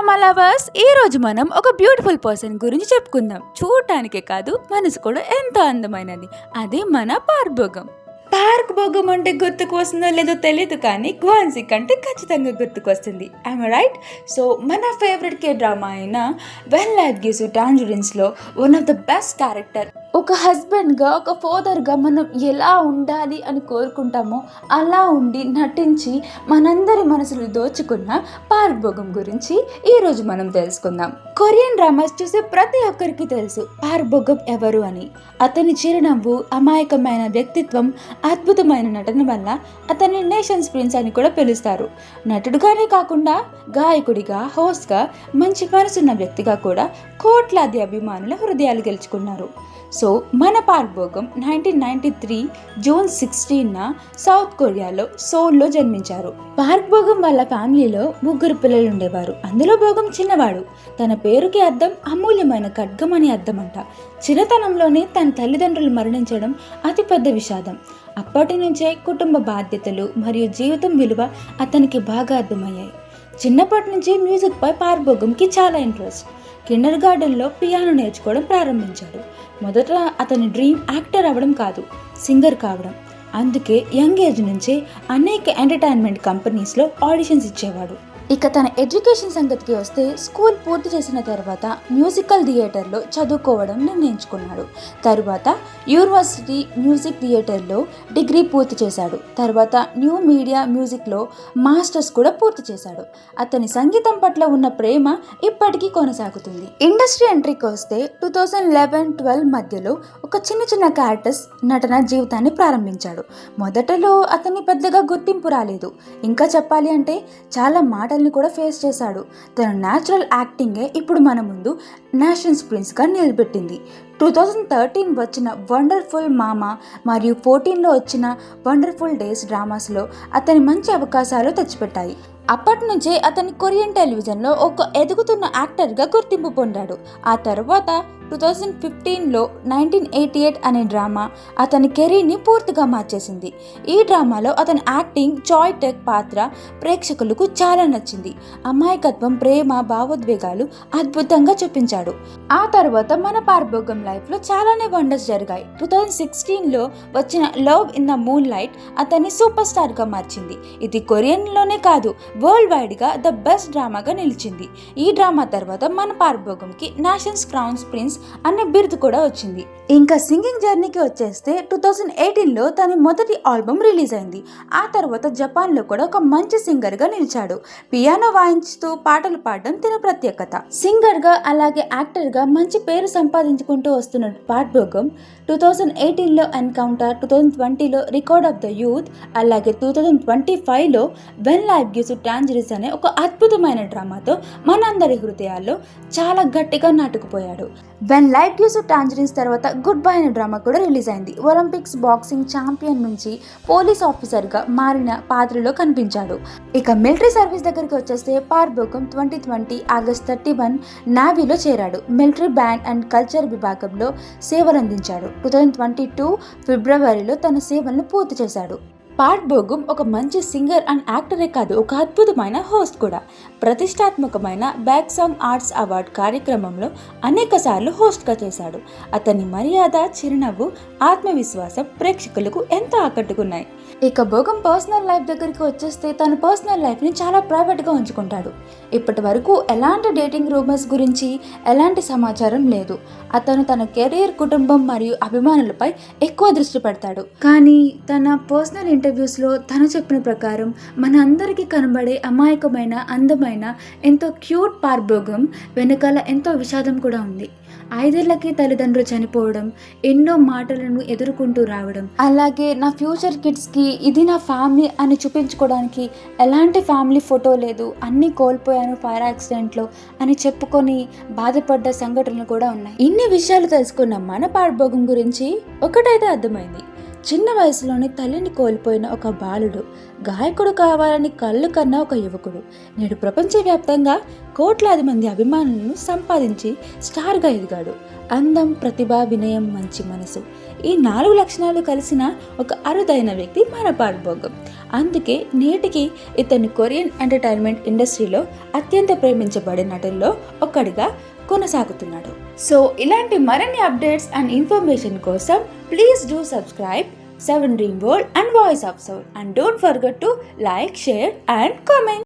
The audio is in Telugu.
డ్రామా లవర్స్, ఈ రోజు మనం ఒక బ్యూటిఫుల్ పర్సన్ గురించి చెప్పుకుందాం. చూడటానికే కాదు, మనసు కూడా ఎంతో అందమైనది. అది మన పార్క్ బోగం అంటే గుర్తుకు వస్తుందో లేదో తెలియదు, కానీ గ్వాన్సీ కంటే ఖచ్చితంగా గుర్తుకొస్తుంది. I'm right? సో మన ఫేవరెట్ కే డ్రామా అయిన వెన్ లైఫ్ గివ్స్ యు టాంజరిన్స్లో one of the best character. ఒక హస్బెండ్గా, ఒక ఫాదర్గా మనం ఎలా ఉండాలి అని కోరుకుంటామో అలా ఉండి నటించి మనందరి మనసులు దోచుకున్న పార్క్ బోగం గురించి ఈరోజు మనం తెలుసుకుందాం. కొరియన్ డ్రామాస్ చూసే ప్రతి ఒక్కరికి తెలుసు పార్క్ బోగం ఎవరు అని. అతని చిరునవ్వు, అమాయకమైన వ్యక్తిత్వం, అద్భుతమైన నటన వల్ల అతన్ని నేషన్స్ ప్రిన్స్ అని కూడా పిలుస్తారు. నటుడుగానే కాకుండా గాయకుడిగా, హోస్ట్గా, మంచి మనసున్న వ్యక్తిగా కూడా కోట్లాది అభిమానుల హృదయాలు గెలుచుకున్నారు. సో మన పార్క్ బోగం 1993 జూన్ 16న సౌత్ కొరియాలో సోల్లో జన్మించారు. పార్క్ బోగం వాళ్ళ ఫ్యామిలీలో 3 పిల్లలు ఉండేవారు. అందులో బోగం చిన్నవాడు. తన పేరుకి అర్థం అమూల్యమైన ఖడ్గం అని అర్థమంట. చిన్నతనంలోనే తన తల్లిదండ్రులు మరణించడం అతిపెద్ద విషాదం. అప్పటి నుంచే కుటుంబ బాధ్యతలు మరియు జీవితం విలువ అతనికి బాగా అర్థమయ్యాయి. చిన్నప్పటి నుంచి మ్యూజిక్పై పార్క్ బోగంకి చాలా ఇంట్రెస్ట్. కిండర్ గార్డెన్లో పియానో నేర్చుకోవడం ప్రారంభించాడు. మొదట అతని డ్రీమ్ యాక్టర్ అవ్వడం కాదు, సింగర్ కావడం. అందుకే యంగ్ ఏజ్ నుంచే అనేక ఎంటర్టైన్మెంట్ కంపెనీస్లో ఆడిషన్స్ ఇచ్చేవాడు. ఇక తన ఎడ్యుకేషన్ సంగతికి వస్తే, స్కూల్ పూర్తి చేసిన తర్వాత మ్యూజికల్ థియేటర్లో చదువుకోవడం నిర్ణయించుకున్నాడు. తరువాత యూనివర్సిటీ మ్యూజిక్ థియేటర్లో డిగ్రీ పూర్తి చేశాడు. తర్వాత న్యూ మీడియా మ్యూజిక్లో మాస్టర్స్ కూడా పూర్తి చేశాడు. అతని సంగీతం పట్ల ఉన్న ప్రేమ ఇప్పటికీ కొనసాగుతుంది. ఇండస్ట్రీ ఎంట్రీకి వస్తే 2011-12 మధ్యలో ఒక చిన్న క్యారెక్టర్స్ నటన జీవితాన్ని ప్రారంభించాడు. మొదటలో అతన్ని పెద్దగా గుర్తింపు రాలేదు. ఇంకా చెప్పాలి అంటే చాలా మాటల్ని కూడా ఫేస్ చేశాడు. తన న్యాచురల్ యాక్టింగే ఇప్పుడు మన ముందు నేషన్స్ ప్రిన్స్గా నిలబెట్టింది. 2013 వచ్చిన వండర్ఫుల్ మామా మరియు 2014లో వచ్చిన వండర్ఫుల్ డేస్ డ్రామాస్లో అతని మంచి అవకాశాలు తెచ్చిపెట్టాయి. అప్పటి నుంచే అతని కొరియన్ టెలివిజన్లో ఒక ఎదుగుతున్న యాక్టర్గా గుర్తింపు పొందాడు. ఆ తర్వాత 2015లో 1988 అనే డ్రామా అతని కెరీర్ని పూర్తిగా మార్చేసింది. ఈ డ్రామాలో అతని యాక్టింగ్, చాయ్ టెక్ పాత్ర ప్రేక్షకులకు చాలా నచ్చింది. అమాయకత్వం, ప్రేమ, భావోద్వేగాలు అద్భుతంగా చూపించాడు. ఆ తర్వాత మన పార్క్ బోగం లైఫ్లో చాలానే వండర్స్ జరిగాయి. 2016లో వచ్చిన love in the moon light అతన్ని సూపర్ స్టార్గా మార్చింది. ఇది కొరియన్లోనే కాదు, వరల్డ్ వైడ్గా ద బెస్ట్ డ్రామాగా నిలిచింది. ఈ డ్రామా తర్వాత మన పార్క్ బోగంకి నేషన్స్ క్రౌన్స్ ప్రిన్స్ అనే బిరుదు కూడా వచ్చింది. ఇంకా సింగింగ్ జర్నీకి వచ్చేస్తే 2018లో తన మొదటి ఆల్బమ్ రిలీజ్ అయింది. ఆ తర్వాత జపాన్లో కూడా ఒక మంచి సింగర్గా నిలిచాడు. పియానో వాయించుతూ పాటలు పాడడం తన ప్రత్యేకత. సింగర్గా అలాగే యాక్టర్గా మంచి పేరు సంపాదించుకుంటూ వస్తున్న పార్క్ బోగం 2018లో ఎన్కౌంటర్, 2020లో రికార్డ్ ఆఫ్ ద యూత్, అలాగే 2025లో when life gives you tangerines అనే ఒక అద్భుతమైన డ్రామాతో మనందరి హృదయాల్లో చాలా గట్టిగా నాటుకుపోయాడు. When life gives you tangerines తర్వాత గుడ్ బై అనే డ్రామా కూడా రిలీజ్ అయింది. ఒలింపిక్స్ బాక్సింగ్ ఛాంపియన్ నుంచి పోలీస్ ఆఫీసర్గా మారిన పాత్రలో కనిపించాడు. ఇక మిలిటరీ సర్వీస్ దగ్గరికి వచ్చేస్తే పార్క్ బోగం 2020 ఆగస్ట్ 31 నావీలో చేరాడు. మిలిటరీ బ్యాండ్ అండ్ కల్చర్ విభాగంలో సేవలందించాడు. 2022 ఫిబ్రవరిలో తన సేవలను పూర్తి చేశాడు. పార్క్ బోగం ఒక మంచి సింగర్ అండ్ యాక్టరే కాదు, ఒక అద్భుతమైన హోస్ట్ కూడా. ప్రతిష్టాత్మకమైన బ్యాక్ సాంగ్ ఆర్ట్స్ అవార్డ్ కార్యక్రమంలో అనేక సార్లు హోస్ట్గా చేశాడు. అతని మర్యాద, చిరునవ్వు, ఆత్మవిశ్వాసం ప్రేక్షకులకు ఎంతో ఆకట్టుకున్నాయి. ఇక బోగం పర్సనల్ లైఫ్ దగ్గరికి వచ్చేస్తే తన పర్సనల్ లైఫ్ని చాలా ప్రైవేట్గా ఉంచుకుంటాడు. ఇప్పటి వరకు ఎలాంటి డేటింగ్ రూమర్స్ గురించి ఎలాంటి సమాచారం లేదు. అతను తన కెరీర్, కుటుంబం మరియు అభిమానులపై ఎక్కువ దృష్టి పెడతాడు. కానీ తన పర్సనల్ ఇంటర్వ్యూస్లో తను చెప్పిన ప్రకారం మన అందరికీ కనబడే అమాయకమైన, అందమైన, ఎంతో క్యూట్ పార్క్ బోగం వెనకాల ఎంతో విషాదం కూడా ఉంది. 5 ఏళ్లకి తల్లిదండ్రులు చనిపోవడం, ఎన్నో మాటలను ఎదుర్కొంటూ రావడం, అలాగే నా ఫ్యూచర్ కిడ్స్కి ఇది నా ఫ్యామిలీ అని చూపించుకోవడానికి ఎలాంటి ఫ్యామిలీ ఫోటో లేదు, అన్నీ కోల్పోయాను ఫైర్ యాక్సిడెంట్లో అని చెప్పుకొని బాధపడ్డ సంఘటనలు కూడా ఉన్నాయి. ఇన్ని విషయాలు తెలుసుకున్న మన పార్క్ బోగం గురించి ఒకటైతే అర్థమైంది. చిన్న వయసులోనే తల్లిని కోల్పోయిన ఒక బాలుడు, గాయకుడు కావాలని కళ్ళు కన్న ఒక యువకుడు నేడు ప్రపంచవ్యాప్తంగా కోట్లాది మంది అభిమానులను సంపాదించి స్టార్గా ఎదిగాడు. అందం, ప్రతిభ, వినయం, మంచి మనసు, ఈ 4 లక్షణాలు కలిసిన ఒక అరుదైన వ్యక్తి మన పార్క్ బోగమ్. అందుకే నేటికి ఇతన్ని కొరియన్ ఎంటర్టైన్మెంట్ ఇండస్ట్రీలో అత్యంత ప్రేమించబడే నటుల్లో ఒక్కడిగా కొనసాగుతున్నాడు. సో ఇలాంటి మరిన్ని అప్డేట్స్ అండ్ ఇన్ఫర్మేషన్ కోసం please do subscribe 7 Dream World and Voice of Soul, and don't forget to like, share and comment.